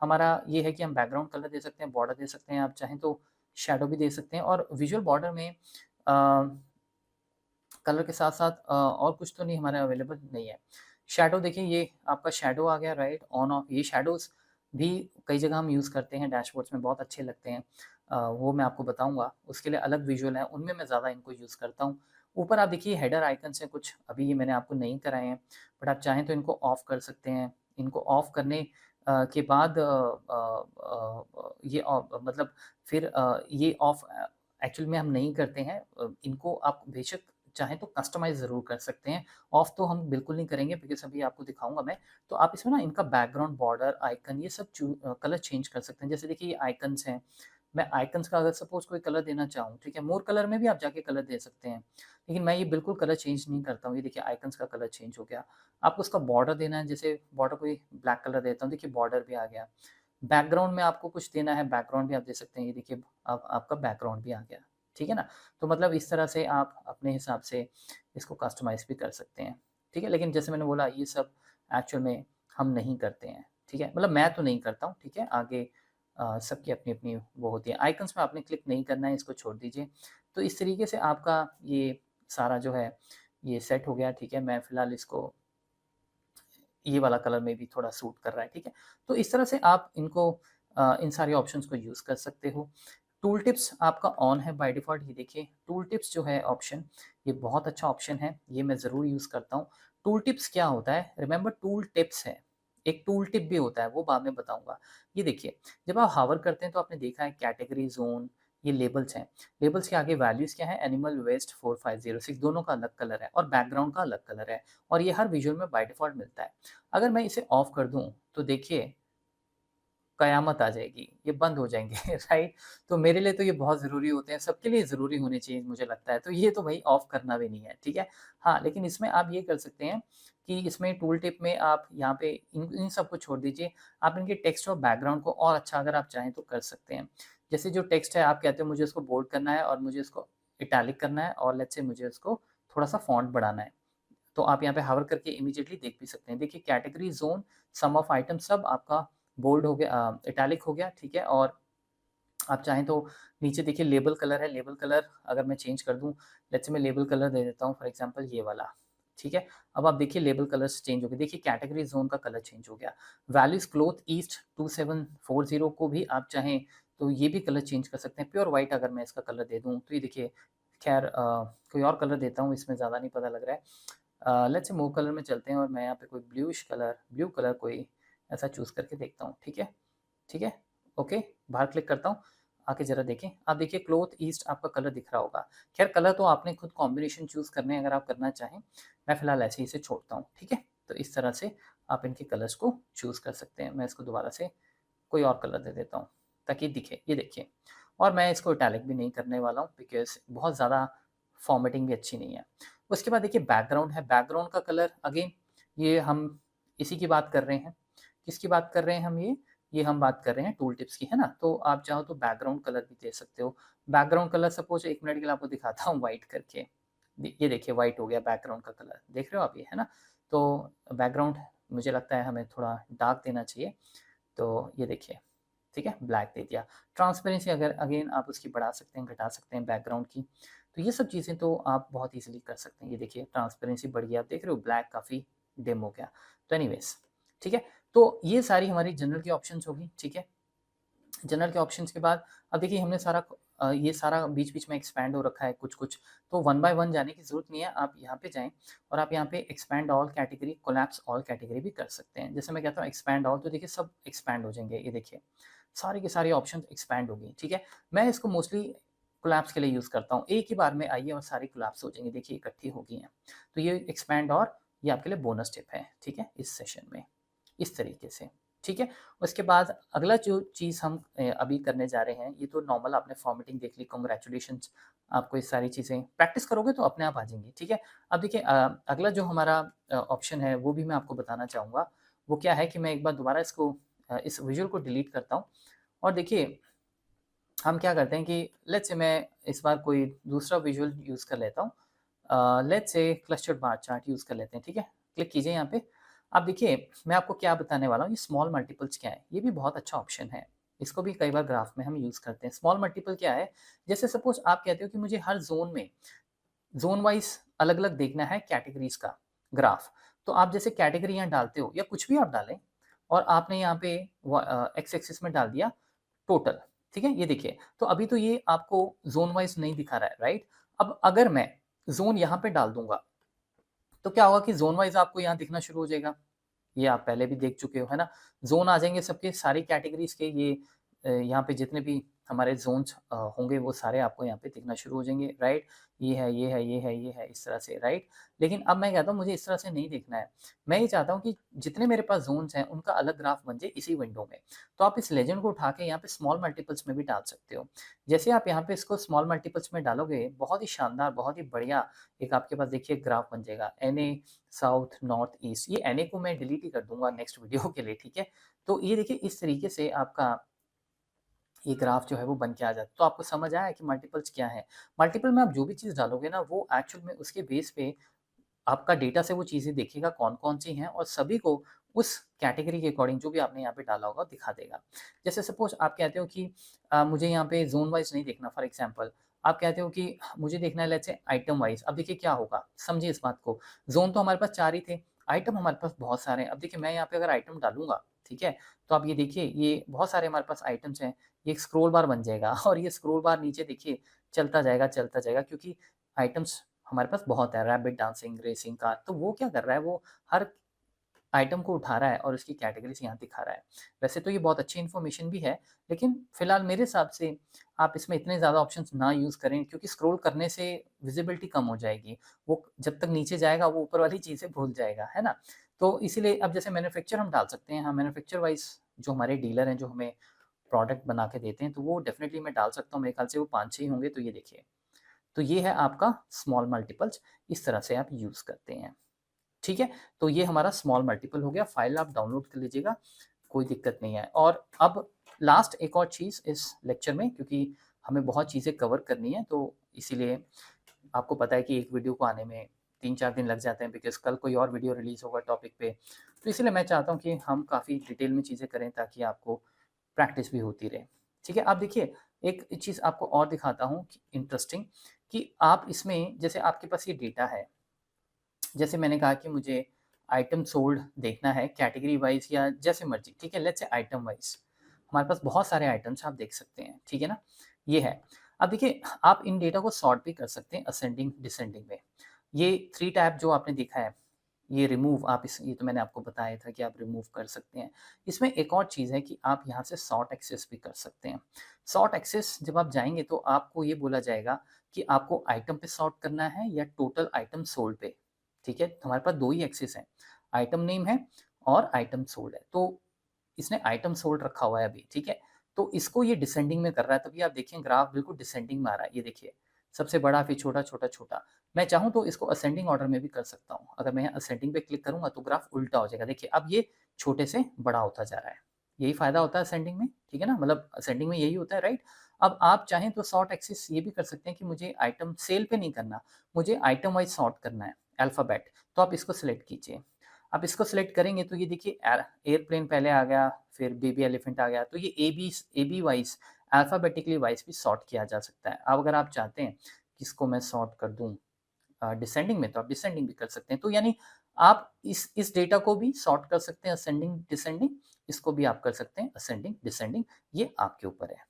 हमारा ये है कि हम बैकग्राउंड कलर दे सकते हैं, बॉर्डर दे सकते हैं, आप चाहें तो शैडो भी दे सकते हैं, और विजुअल बॉर्डर में अ कलर के साथ साथ और कुछ तो नहीं हमारे अवेलेबल नहीं है। शैडो देखिए, ये आपका शैडो आ गया, राइट, ऑन ऑफ। ये शैडोज़ भी कई जगह हम यूज़ करते हैं डैशबोर्ड्स में, बहुत अच्छे लगते हैं। वो मैं आपको बताऊँगा, उसके लिए अलग विजुअल है, उनमें मैं ज़्यादा इनको यूज़ करता हूँ। ऊपर आप देखिए हेडर आइकन्स हैं कुछ, अभी ये मैंने आपको नहीं कराए हैं, बट आप चाहें तो इनको ऑफ कर सकते हैं। इनको ऑफ करने के बाद ये मतलब फिर ये ऑफ एक्चुअल में हम नहीं करते हैं। इनको आप बेशक चाहें तो कस्टमाइज़ ज़रूर कर सकते हैं। ऑफ तो हम बिल्कुल नहीं करेंगे बिकॉज़ अभी आपको दिखाऊँगा मैं। तो आप इसमें ना इनका बैकग्राउंड, बॉर्डर, आइकन ये सब कलर चेंज कर सकते हैं। जैसे देखिए ये आइकन्स हैं, मैं आइकन्स का अगर सपोज़ कोई कलर देना चाहूँ, ठीक है? मोर कलर में भी आप जाके कलर दे सकते हैं। लेकिन मैं ये बिल्कुल कलर चेंज नहीं करता हूँ। ये देखिए आइकन्स का कलर चेंज हो गया। आपको उसका बॉर्डर देना है, जैसे बॉर्डर कोई ब्लैक कलर देता हूँ, देखिए बॉर्डर भी आ गया। बैकग्राउंड में आपको कुछ देना है, बैकग्राउंड भी आप दे सकते हैं। ये देखिए अब आपका बैकग्राउंड भी आ गया, ठीक है ना? तो मतलब इस तरह से आप अपने हिसाब से इसको कस्टमाइज़ भी कर सकते हैं, ठीक है? लेकिन जैसे मैंने बोला ये सब एक्चुअल में हम नहीं करते हैं, ठीक है? मतलब मैं तो नहीं करता हूँ, ठीक है? आगे सबकी अपनी-अपनी वो होती है। आइकन्स में आपने क्लिक नहीं करना है, इसको छोड़ दीजिए। तो इस तरीके से आपका ये सारा जो है, ये सेट हो गया, ठीक है? मैं फ़िलहाल इसको ये वाला कलर में भी थोड़ा सूट कर रहा है, ठीक है? तो इस तरह से आप इनको इन सारे ऑप्शंस को यूज़ कर सकते हो। टूल टिप्स आपका ऑन है बाय डिफ़ॉल्ट, ये देखिए टूल टिप्स जो है ऑप्शन, ये बहुत अच्छा ऑप्शन है, ये मैं ज़रूर यूज़ करता हूँ। टूल टिप्स क्या होता है? रिमेंबर टूल टिप्स है, एक टूल टिप भी होता है, वो बाद में बताऊँगा। ये देखिए, जब आप हावर करते हैं तो आपने देखा है कैटेगरी, ज़ोन, ये लेबल्स हैं। लेबल्स के आगे वैल्यूज़ क्या है? एनिमल वेस्ट 4506, दोनों का अलग कलर है और बैकग्राउंड का अलग कलर है और ये हर विजुअल में बाय डिफ़ॉल्ट मिलता है। अगर मैं इसे ऑफ कर दूँ, तो देखिए कयामत आ जाएगी, ये बंद हो जाएँगे राइट? तो मेरे लिए तो ये बहुत ज़रूरी होते हैं, सबके लिए ज़रूरी होने चाहिए मुझे लगता है, तो ये तो भई ऑफ करना भी नहीं है, ठीक है? हाँ, लेकिन इसमें आप ये कर सकते हैं कि इसमें टूल टिप में आप यहाँ पे इन इन सबको छोड़ दीजिए, आप इनके टेक्स्ट और बैकग्राउंड को और अच्छा अगर आप चाहें तो कर सकते हैं। जैसे जो टेक्स्ट है आप कहते हो मुझे उसको बोल्ड करना है और मुझे उसको इटैलिक करना है और लेट्स से मुझे उसको थोड़ा-सा फ़ॉन्ट बढ़ाना है। तो आप यहाँ पे हावर करके इमीडिएटली देख भी सकते हैं। देखिए category, zone, sum of item सब आपका बोल्ड हो गया, इटैलिक हो गया, ठीक है? और आप चाहें तो नीचे देखिए लेबल कलर है, लेबल कलर अगर मैं चेंज कर दूँ, लेट्स से मैं लेबल कलर दे देता हूँ फॉर एग्ज़ाम्पल ये वाला, ठीक है? अब आप देखिए लेबल कलर्स चेंज हो गए, देखिए कैटेगरी ज़ोन का कलर चेंज हो गया। वैल्यूज़ क्लॉथ ईस्ट 2740 को भी आप चाहें तो ये भी कलर चेंज कर सकते हैं। प्योर व्हाइट अगर मैं इसका कलर दे दूँ, तो ये देखिए ख़ैर कोई और कलर देता हूँ, इसमें ज़्यादा नहीं पता लग रहा है। लेट्स से मूव कलर में चलते हैं और मैं यहाँ पे कोई ब्लू कलर कोई ऐसा चूज़ करके देखता हूँ, ठीक है? ठीक है? ओके, बाहर क्लिक करता हूँ, आके ज़रा देखें। आप देखिए क्लॉथ ईस्ट आपका कलर दिख रहा होगा। ख़ैर कलर तो आपने खुद कॉम्बिनेशन चूज़ करने हैं अगर आप करना चाहें। मैं फ़िलहाल ऐसे ही इसे छोड़ता हूँ, ठीक है? तो इस तरह से आप इनके कलर्स को चूज़ कर सकते हैं। मैं इसको दोबारा से कोई और कलर दे देता हूँ, ताकि दिखे। ये देखिए, और मैं इसको इटैलिक भी नहीं करने वाला हूँ बिकॉज़ बहुत ज़्यादा फ़ॉर्मेटिंग भी अच्छी नहीं है। उसके बाद देखिए बैकग्राउंड है, बैकग्राउंड का कलर अगेन ये हम इसी की बात कर रहे हैं। किसकी बात कर रहे हैं हम ये? ये हम बात कर रहे हैं टूल टिप्स की, है ना? तो आप चाहो तो बैकग्राउंड कलर भी दे सकते हो। बैकग्राउंड कलर सपोज़ 1 मिनट के लिए आपको दिखाता हूँ व्हाइट करके। ये देखिए व्हाइट हो गया बैकग्राउंड का कलर, देख रहे हो आप ये, है ना? तो बैकग्राउंड मुझे लगता है हमें थोड़ा डार्क देना चाहिए, तो ये देखिए, ठीक है? ब्लैक दे दिया। ट्रांसपेरेंसी अगर अगेन आप उसकी बढ़ा सकते हैं, घटा सकते हैं बैकग्राउंड की। तो ये सब चीज़ें तो आप बहुत ईज़िली कर सकते हैं। ये देखिए ट्रांसपेरेंसी बढ़ गई, आप देख रहे हो ब्लैक काफ़ी डिम हो गया। तो एनीवेज़, ठीक है? तो ये सारी हमारी जनरल की ऑप्शंस होगी, ठीक है? जनरल के ऑप्शंस के बाद अब देखिए हमने सारा ये सारा बीच-बीच में एक्सपैंड हो रखा है कुछ-कुछ, तो वन बाय वन जाने की ज़रूरत नहीं है। आप यहाँ पे जाएँ और आप यहाँ पे expand all category, collapse all category भी कर सकते हैं। जैसे मैं कहता हूँ एक्सपैंड ऑल, तो देखिए सब एक्सपैंड हो जाएँगे, ये देखिए। सारे के सारे ऑप्शंस एक्सपैंड हो गई, ठीक है? मैं इसको मोस्टली कोलैप्स के लिए यूज़ करता हूँ। एक ही बार में आइए और सारी कोलैप्स हो जाएँगी, देखिए इकट्ठी हो गई हैं। तो ये एक्सपैंड और ये आपके लिए बोनस टिप है, ठीक है? इस सेशन में, इस तरीके से, ठीक है? उसके बाद अगला जो चीज़ हम अभी करने जा रहे हैं, ये तो नॉर्मल आपने फॉर्मेटिंग देख ली, कांग्रेचुलेशंस, आपको ये सारी चीज़ें प्रैक्टिस करोगे तो अपने आप आ जाएँगी, ठीक है? अब देखिए अगला जो हमारा ऑप्शन है वो भी मैं आपको बताना चाहूँगा। वो क्या है कि मैं एक बार दोबारा इसको इस विज़ुअल को डिलीट करता हूँ और देखिए हम क्या करते हैं कि लेट्स से मैं इस बार कोई दूसरा विज़ुअल यूज़ कर लेता हूँ। Let's say clustered bar chart use कर लेते हैं, ठीक है? क्लिक कीजिए यहाँ पे। अब देखिए, मैं आपको क्या बताने वाला हूँ, ये स्मॉल मल्टीपल्स क्या है? ये भी बहुत अच्छा ऑप्शन है। इसको भी कई बार ग्राफ में हम यूज़ करते हैं। स्मॉल मल्टीपल क्या है? जैसे सपोज़ आप कहते हो कि मुझे हर ज़ोन में ज़ोन वाइज़ अलग अलग देखना है कैटेगरीज का ग्राफ, तो आप जैसे कैटेगरी यहाँ डालते हो या कुछ भी आप डालें और आपने यहाँ पे एक्स एक्सिस में डाल दिया टोटल, ठीक है। ये देखिए, तो अभी तो ये आपको जोन वाइज नहीं दिखा रहा है, राइट। अब अगर मैं जोन यहाँ पे डाल दूंगा तो क्या होगा कि जोन वाइज आपको यहाँ दिखना शुरू हो जाएगा। ये आप पहले भी देख चुके हो, है ना। जोन आ जाएंगे सबके, सारी कैटेगरीज के। ये यहाँ पे जितने भी हमारे जोन्स होंगे वो सारे आपको यहाँ पे दिखना शुरू हो जाएंगे, राइट। ये है, ये है, ये है, ये है, इस तरह से, राइट। लेकिन अब मैं कहता हूँ मुझे इस तरह से नहीं देखना है। मैं ये चाहता हूँ कि जितने मेरे पास जोन्स हैं उनका अलग ग्राफ बन जाए इसी विंडो में। तो आप इस लेजेंड को उठा के यहाँ पे स्मॉल मल्टीपल्स में भी डाल सकते हो। जैसे आप यहाँ पे इसको स्मॉल मल्टीपल्स में डालोगे, बहुत ही शानदार, बहुत ही बढ़िया एक आपके पास देखिए ग्राफ बन जाएगा। NA साउथ नॉर्थ ईस्ट, ये NA को मैं डिलीट ही कर दूंगा नेक्स्ट वीडियो के लिए, ठीक है। तो ये देखिए इस तरीके से आपका ये ग्राफ जो है वो बन के आ जाता है। तो आपको समझ आया कि मल्टीपल्स क्या है। मल्टीपल में आप जो भी चीज़ डालोगे ना वो एक्चुअल में उसके बेस पे आपका डेटा से वो चीज़ें देखेगा कौन-कौन सी हैं और सभी को उस कैटेगरी के अकॉर्डिंग जो भी आपने यहाँ पे डाला होगा दिखा देगा। जैसे सपोज़ आप कहते हो कि मुझे यहाँ पे ज़ोन वाइज़ नहीं देखना, फॉर एग्ज़ाम्पल आप कहते हो कि मुझे देखना है लेट्स से आइटम वाइज़। अब देखिए क्या होगा, समझिए इस बात को। ज़ोन तो हमारे पास 4 ही थे, आइटम हमारे पास बहुत सारे हैं। अब देखिए मैं यहाँ पे अगर आइटम डालूँगा, ठीक है? तो आप ये देखिए ये बहुत सारे हमारे पास आइटम्स हैं। ये एक स्क्रॉल बार बन जाएगा और ये स्क्रॉल बार नीचे देखिए चलता जाएगा क्योंकि आइटम्स हमारे पास बहुत है, रैपिड डांसिंग, रेसिंग कार। तो वो क्या कर रहा है, वो हर आइटम को उठा रहा है और उसकी कैटेगरीज़ यहाँ दिखा रहा है। वैसे तो ये बहुत अच्छी इन्फॉर्मेशन भी है, लेकिन फिलहाल मेरे हिसाब से आप इसमें इतने ज़्यादा ऑप्शंस ना यूज़ करें क्योंकि स्क्रॉल करने से विज़िबिलिटी कम हो जाएगी। वो जब तक नीचे जाएगा वो ऊपर वाली चीज़ें भूल जाएगा, है ना? तो इसीलिए अब जैसे मैन्युफैक्चर हम डाल सकते हैं। हाँ, मैन्युफैक्चर वाइज़ जो हमारे डीलर हैं, जो हमें प्रोडक्ट बना के देते हैं, तो वो डेफ़िनिटली मैं डाल सकता हूँ। मेरे ख़्याल से वो 5-6 ही होंगे, तो ये देखिए। तो ये है आपका स्मॉल मल्टीपल्स, इस तरह से आप यूज़ करते हैं, ठीक है? तो ये हमारा स्मॉल मल्टीपल हो गया, फाइल आप डाउनलोड कर लीजिएगा, कोई दिक्कत नहीं है। और अब लास्ट एक और चीज़ इस लेक्चर में, क्योंकि हमें बहुत चीज़ें कवर करनी है, तो इसीलिए आपको पता है कि एक वीडियो को आने में 3-4 दिन लग जाते हैं बिकॉज़ कल कोई और वीडियो रिलीज़ होगा टॉपिक पे। तो इसीलिए मैं चाहता हूँ कि हम काफ़ी डिटेल में चीज़ें करें ताकि आपको प्रैक्टिस भी होती रहे, ठीक है? आप देखिए, एक चीज़ आपको और दिखाता हूँ कि इंटरेस्टिंग, कि आप इसमें जैसे आपके पास ये डेटा है, जैसे मैंने कहा कि मुझे आइटम सोल्ड देखना है कैटेगरी वाइज़ या जैसे मर्ज़ी, ठीक है? Let's say item wise. हमारे पास बहुत सारे आइटम्स आप देख सकते हैं, ठीक है ना? ये है। अब देखिए, आप इन डेटा को सॉर्ट भी कर सकते हैं असेंडिंग, डिसेंडिंग में। ये 3 टैब जो आपने देखा है, ये रिमूव आप इस ये तो मैंने आपको बताया था कि आप रिमूव कर सकते हैं। इसमें एक और चीज़ है कि आप यहाँ से सॉर्ट एक्सेस भी कर सकते हैं। सॉर्ट एक्सेस जब आप जाएँगे तो आपको ये बोला जाएगा कि आपको आइटम पे सॉर्ट करना है या टोटल आइटम सोल्ड पे, ठीक है? हमारे पास 2 ही एक्सेस हैं, आइटम नेम है और आइटम सोल्ड है। तो इसने आइटम सोल्ड रखा हुआ है अभी, ठीक है? तो इसको ये डिसेंडिंग में कर रहा है, तभी आप देखें ग्राफ बिल्कुल डिसेंडिंग में आ रहा है। ये देखिए, सबसे बड़ा फिर छोटा, छोटा, छोटा। मैं चाहूँ तो इसको असेंडिंग ऑर्डर में भी कर सकता हूँ। अगर मैं यहाँ असेंडिंग पे क्लिक करूँगा तो ग्राफ उल्टा हो जाएगा। देखिए, अब ये छोटे से बड़ा होता जा रहा है। यही फ़ायदा होता है असेंडिंग में, ठीक है ना? मतलब असेंडिंग में यही होता है, राइट? अब आप चाहें तो सॉर्ट एक्सिस ये भी कर सकते हैं कि मुझे आइटम सेल पे नहीं करना, मुझे आइटम वाइज़ सॉर्ट करना है, अल्फ़ाबेट। तो आप इसको सिलेक्ट कीजिए। आप इसको सिलेक्ट करेंगे तो ये देखिए एयरप्लेन पहले आ गया, फिर बेबी एलिफेंट आ गया, तो ये A B wise alphabetically wise भी सॉर्ट किया जा सकता है। अब अगर आप चाहते हैं कि इसको मैं सॉर्ट कर दूँ डिसेंडिंग में, तो आप डिसेंडिंग भी कर सकते हैं। तो यानी आप इस डेटा को भी सॉर्ट कर सकते हैं असेंडिंग, डिसेंडिंग, इसको भी आप कर सकते हैं असेंडिंग, डिसेंडिंग, ये आपके ऊपर है,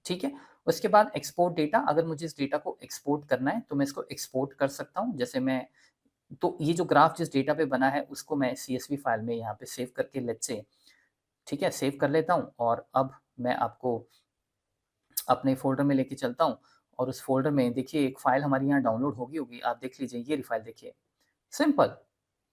ठीक है? उसके बाद एक्सपोर्ट डेटा, अगर मुझे इस डेटा को एक्सपोर्ट करना है, तो मैं इसको एक्सपोर्ट कर सकता हूँ। जैसे मैं तो ये जो ग्राफ जिस डेटा पे बना है उसको मैं CSV फाइल में यहाँ पे सेव करके लेट्स से, ठीक है, सेव कर लेता हूँ और अब मैं आपको अपने फ़ोल्डर में लेके चलता हूँ और उस फ़ोल्डर में देखिए एक फ़ाइल हमारी यहाँ डाउनलोड होगी होगी, आप देख लीजिए, ये रही फ़ाइल देखिए, सिंपल,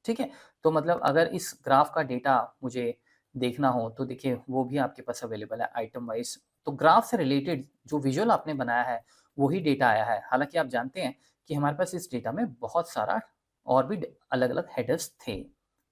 ठीक है? तो मतलब अगर इस ग्राफ का डेटा मुझे देखना हो तो देखिए वो भी आपके पास अवेलेबल है आइटम वाइज़। तो ग्राफ से रिलेटेड जो विज़ुअल आपने बनाया है, वही डेटा आया है। हालाँकि आप जानते हैं कि हमारे पास इस डेटा में बहुत सारा और भी ड अलग-अलग हेडर्स थे,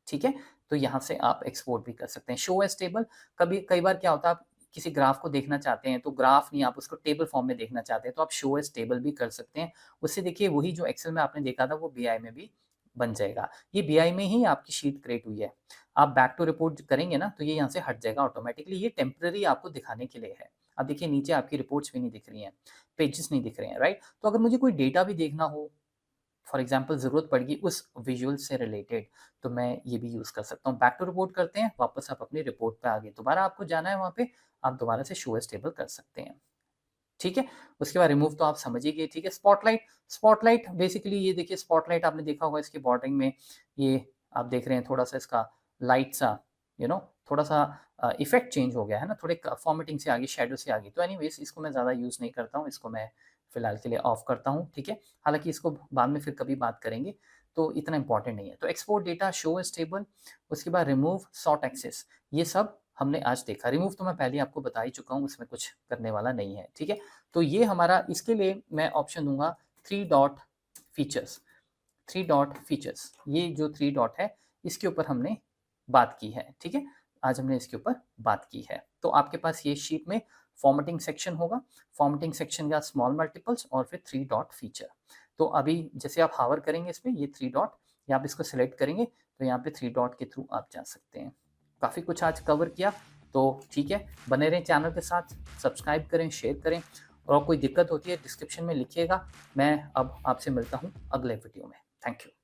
ठीक है? तो यहाँ से आप एक्सपोर्ट भी कर सकते हैं। शो एज़ टेबल, कभी कई बार क्या होता है, आप किसी ग्राफ को देखना चाहते हैं, तो ग्राफ नहीं, आप उसको टेबल फॉर्म में देखना चाहते हैं, तो आप शो एज़ टेबल भी कर सकते हैं। उससे देखिए वही जो एक्सेल में आपने देखा था, वो बीआई में भी बन जाएगा। ये बीआई में ही आपकी शीट क्रिएट हुई है। आप बैक टू रिपोर्ट करेंगे ना, तो ये यहाँ से हट जाएगा ऑटोमैटिकली, ये टेम्परेरी आपको दिखाने के लिए है। अब देखिए नीचे आपकी रिपोर्ट्स भी नहीं दिख रही हैं, पेजेस नहीं दिख रहे हैं, राइट? तो अगर मुझे कोई डेटा भी देखना हो फॉर एग्जांपल ज़रूरत पड़ गई उस विजुअल से रिलेटेड, तो मैं ये भी यूज़ कर सकता हूँ। बैक टू रिपोर्ट करते हैं, वापस आप अपनी रिपोर्ट पे आ गए, दोबारा आपको जाना है वहाँ पे, आप दोबारा से शो एज़ टेबल कर सकते हैं। ठीक है? उसके बाद रिमूव तो आप समझ ही गए, ठीक है? स्पॉटलाइट, स्पॉटलाइट बेसिकली ये देखिए, स्पॉटलाइट आपने देखा होगा इसकी बॉर्डरिंग में, ये आप देख रहे हैं थोड़ा-सा इसका लाइट सा, थोड़ा-सा इफ़ेक्ट चेंज हो गया है ना, थोड़े फॉर्मेटिंग से आ गई, शैडो से आ गई। तो एनीवेज़ इसको मैं ज़्यादा यूज़ नहीं करता हूँ, इसको मैं फ़िलहाल के लिए ऑफ करता हूँ, ठीक है? हालाँकि इसको बाद में फिर कभी बात करेंगे, तो इतना इम्पोर्टेंट नहीं है। तो export data, show as table, उसके बाद रिमूव, सॉर्ट एक्सेस, ये सब हमने आज देखा। रिमूव तो मैं पहले ही आपको बता ही चुका हूँ, उसमें कुछ करने वाला नहीं है, ठीक है? तो ये हमारा, इसके लिए मैं ऑप्शन दूँगा 3 डॉट फीचर्स, 3 डॉट फीचर्स। ये जो 3 डॉट है, इसके ऊपर हमने बात की है, ठीक है? आज हमने इसके ऊपर बात की है। तो आपके पास ये शीट में फॉर्मेटिंग सेक्शन होगा, फॉर्मेटिंग सेक्शन का स्मॉल मल्टीपल्स और फिर 3 डॉट फीचर। तो अभी जैसे आप हावर करेंगे इस पे, ये 3 डॉट, या आप इसको सिलेक्ट करेंगे, तो यहाँ पे 3 डॉट के थ्रू आप जा सकते हैं। काफ़ी कुछ आज कवर किया, तो ठीक है, बने रहें चैनल के साथ, सब्सक्राइब करें, शेयर करें, और कोई दिक्कत होती है डिस्क्रिप्शन में लिखिएगा। मैं अब आपसे मिलता हूँ अगले वीडियो में। Thank you.